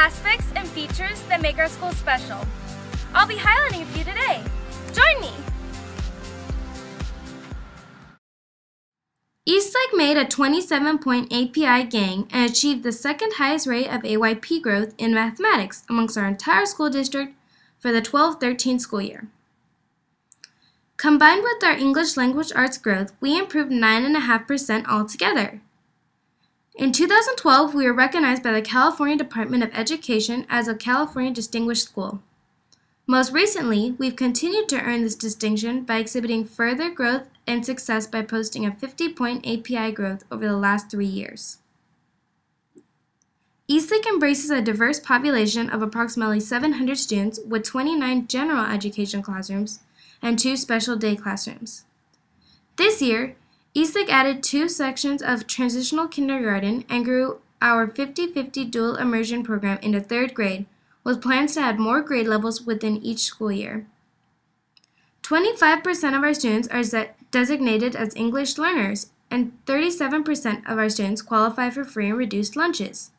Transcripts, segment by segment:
aspects and features that make our school special. I'll be highlighting a few today. Join me! Eastlake made a 27-point API gang and achieved the second highest rate of AYP growth in mathematics amongst our entire school district for the 12-13 school year. Combined with our English language arts growth, we improved 9.5% altogether. In 2012, we were recognized by the California Department of Education as a California Distinguished School. Most recently, we've continued to earn this distinction by exhibiting further growth and success by posting a 50-point API growth over the last 3 years. Eastlake embraces a diverse population of approximately 700 students with 29 general education classrooms and 2 special day classrooms. This year, Eastlake added 2 sections of transitional kindergarten and grew our 50-50 dual immersion program into 3rd grade, with plans to add more grade levels within each school year. 25% of our students are designated as English learners, and 37% of our students qualify for free and reduced lunches.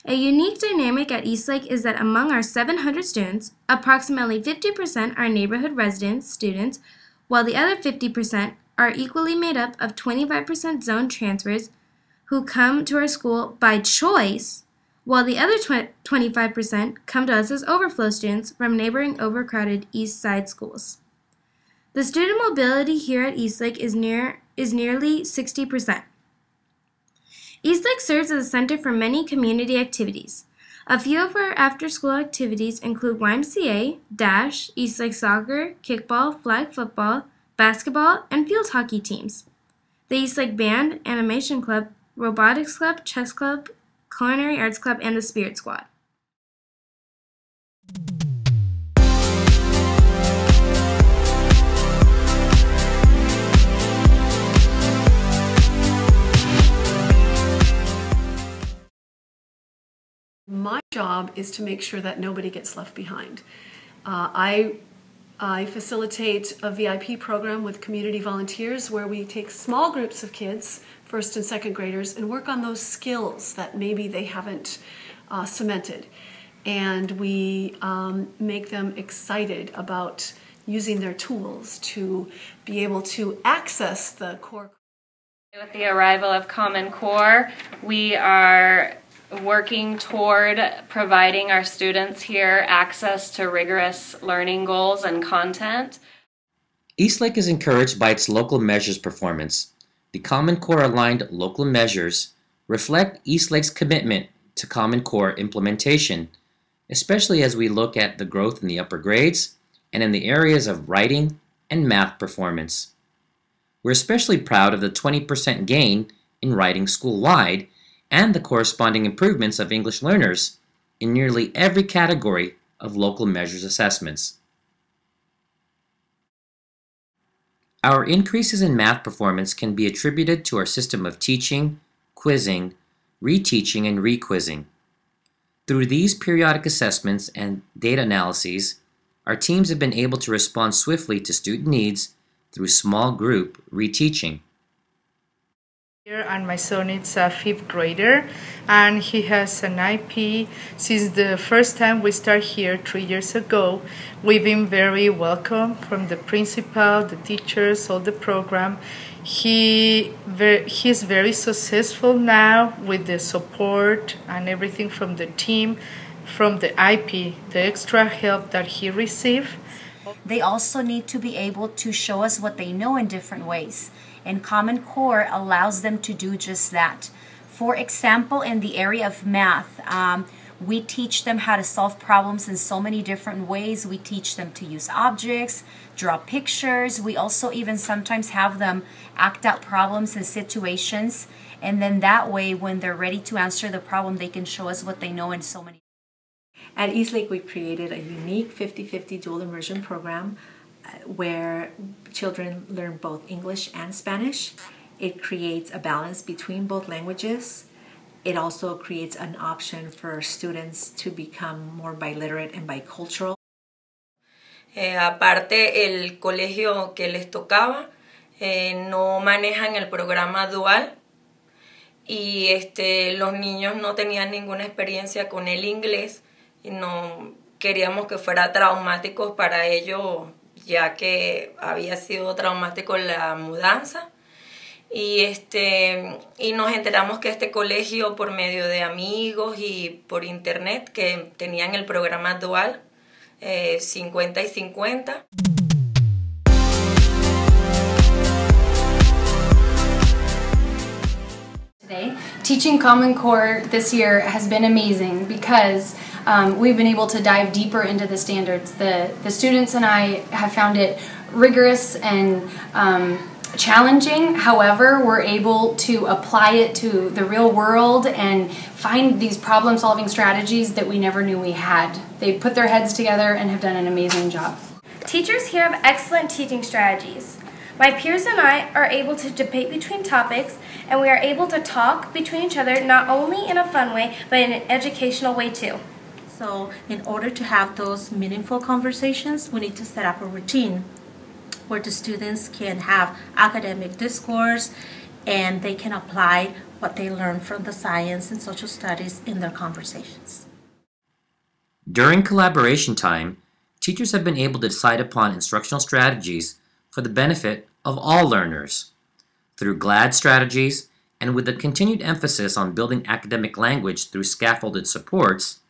A unique dynamic at Eastlake is that among our 700 students, approximately 50% are neighborhood residents students, while the other 50% are equally made up of 25% zone transfers who come to our school by choice, while the other 25% come to us as overflow students from neighboring overcrowded East Side schools. The student mobility here at Eastlake is nearly 60%. Eastlake serves as a center for many community activities. A few of our after-school activities include YMCA, Dash, Eastlake Soccer, Kickball, Flag Football, Basketball, and Field Hockey teams, the Eastlake Band, Animation Club, Robotics Club, Chess Club, Culinary Arts Club, and the Spirit Squad. My job is to make sure that nobody gets left behind. I facilitate a VIP program with community volunteers where we take small groups of kids, 1st and 2nd graders, and work on those skills that maybe they haven't cemented. And we make them excited about using their tools to be able to access the core. With the arrival of Common Core, we are working toward providing our students here access to rigorous learning goals and content. Eastlake is encouraged by its local measures performance. The Common Core aligned local measures reflect Eastlake's commitment to Common Core implementation, especially as we look at the growth in the upper grades and in the areas of writing and math performance. We're especially proud of the 20% gain in writing school-wide and the corresponding improvements of English learners in nearly every category of local measures assessments. Our increases in math performance can be attributed to our system of teaching, quizzing, reteaching, and requizzing. Through these periodic assessments and data analyses, our teams have been able to respond swiftly to student needs through small group reteaching. And my son is a 5th grader, and he has an IP since the first time we started here 3 years ago. We've been very welcome from the principal, the teachers, all the program. He's very successful now with the support and everything from the team, from the IP, the extra help that he received. They also need to be able to show us what they know in different ways. And Common Core allows them to do just that. For example, in the area of math, we teach them how to solve problems in so many different ways. We teach them to use objects, draw pictures. We also even sometimes have them act out problems and situations. And then that way, when they're ready to answer the problem, they can show us what they know in so many. At Eastlake, we created a unique 50-50 dual immersion program where children learn both English and Spanish. It creates a balance between both languages. It also creates an option for students to become more biliterate and bicultural. Aparte, el colegio que les tocaba no manejan el programa dual y los niños no tenían ninguna experiencia con el inglés y no queríamos que fuera traumático para ellos, ya que había sido traumático la mudanza. Y nos enteramos que este colegio, por medio de amigos y por internet, que tenían el programa dual 50 y 50. Today, teaching Common Core this year has been amazing because we've been able to dive deeper into the standards. The students and I have found it rigorous and challenging. However, we're able to apply it to the real world and find these problem-solving strategies that we never knew we had. They put their heads together and have done an amazing job. Teachers here have excellent teaching strategies. My peers and I are able to debate between topics, and we are able to talk between each other not only in a fun way, but in an educational way too. So in order to have those meaningful conversations, we need to set up a routine where the students can have academic discourse and they can apply what they learn from the science and social studies in their conversations. During collaboration time, teachers have been able to decide upon instructional strategies for the benefit of all learners. Through GLAD strategies and with a continued emphasis on building academic language through scaffolded supports,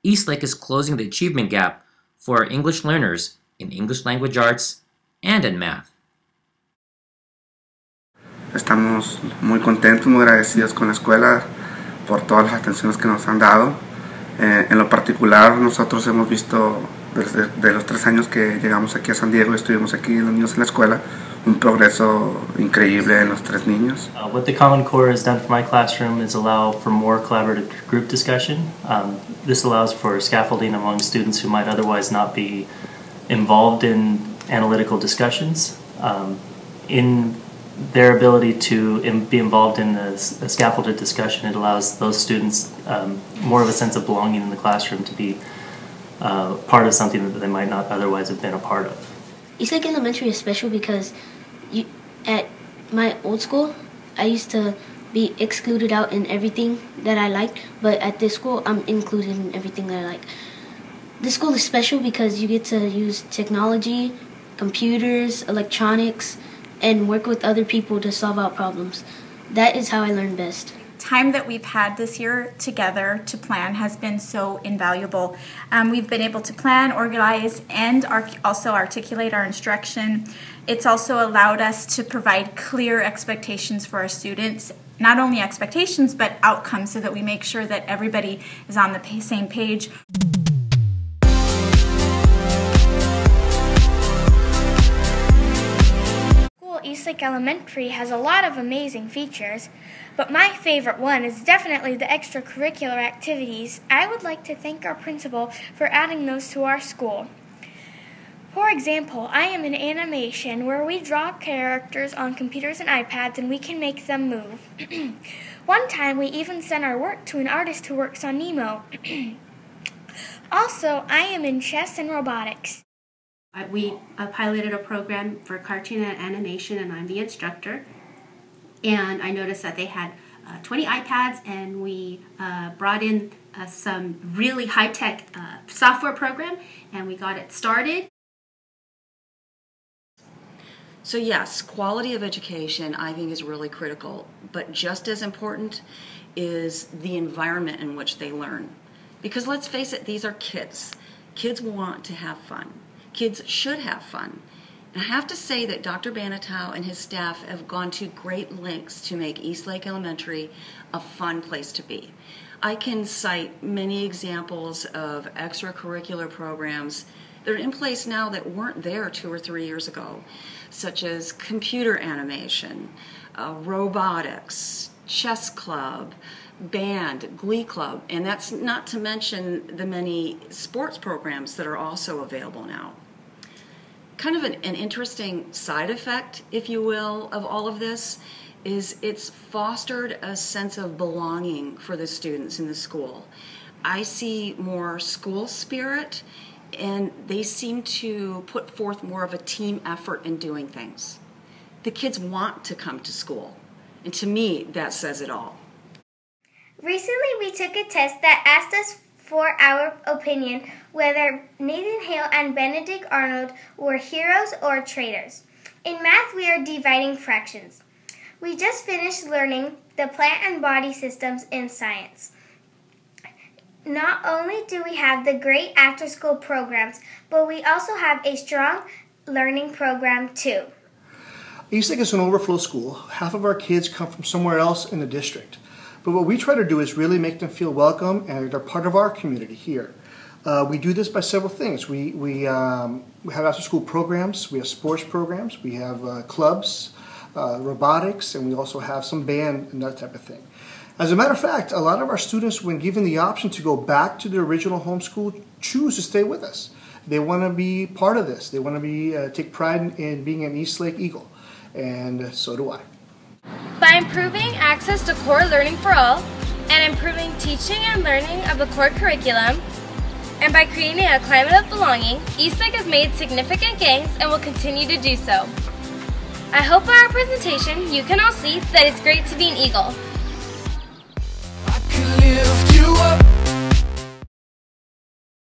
Eastlake is closing the achievement gap for our English learners in English language arts and in math. Estamos muy contentos, muy agradecidos con la escuela por todas las atenciones que nos han dado. En lo particular, nosotros hemos visto desde los 3 años que llegamos aquí a San Diego y estuvimos aquí los niños en la escuela, un progreso increíble en los 3 niños. What the Common Core has done for my classroom is allow for more collaborative group discussion. This allows for scaffolding among students who might otherwise not be involved in analytical discussions. In their ability to be involved in a scaffolded discussion, it allows those students more of a sense of belonging in the classroom to be part of something that they might not otherwise have been a part of. Eastlake Elementary is special because at my old school, I used to be excluded out in everything that I liked, but at this school, I'm included in everything that I like. This school is special because you get to use technology, computers, electronics, and work with other people to solve out problems. That is how I learn best. Time that we've had this year together to plan has been so invaluable. We've been able to plan, organize, and also articulate our instruction. It's also allowed us to provide clear expectations for our students, not only expectations, but outcomes, so that we make sure that everybody is on the same page. Eastlake Elementary has a lot of amazing features, but my favorite one is definitely the extracurricular activities. I would like to thank our principal for adding those to our school. For example, I am in animation where we draw characters on computers and iPads and we can make them move. One time we even sent our work to an artist who works on Nemo. Also, I am in chess and robotics. We piloted a program for cartoon and animation, and I'm the instructor. And I noticed that they had 20 iPads, and we brought in some really high-tech software program, and we got it started. So yes, quality of education I think is really critical, but just as important is the environment in which they learn. Because let's face it, these are kids. Kids want to have fun. Kids should have fun. And I have to say that Dr. Banatao and his staff have gone to great lengths to make Eastlake Elementary a fun place to be. I can cite many examples of extracurricular programs that are in place now that weren't there 2 or 3 years ago, such as computer animation, robotics, chess club, band, glee club, and that's not to mention the many sports programs that are also available now. Kind of an interesting side effect, if you will, of all of this is it's fostered a sense of belonging for the students in the school. I see more school spirit, and they seem to put forth more of a team effort in doing things. The kids want to come to school, and to me, that says it all. Recently, we took a test that asked us for our opinion whether Nathan Hale and Benedict Arnold were heroes or traitors. In math, we are dividing fractions. We just finished learning the plant and body systems in science. Not only do we have the great after-school programs, but we also have a strong learning program too. Eastlake is an overflow school. Half of our kids come from somewhere else in the district. But what we try to do is really make them feel welcome and they're part of our community here. We do this by several things. We have after-school programs, we have sports programs, we have clubs, robotics, and we also have some band and that type of thing. As a matter of fact, a lot of our students, when given the option to go back to their original home school, choose to stay with us. They want to be part of this. They want to take pride in being an Eastlake Eagle, and so do I. By improving access to core learning for all, and improving teaching and learning of the core curriculum, and by creating a climate of belonging, Eastlake has made significant gains and will continue to do so. I hope by our presentation you can all see that it's great to be an Eagle. I can lift you up.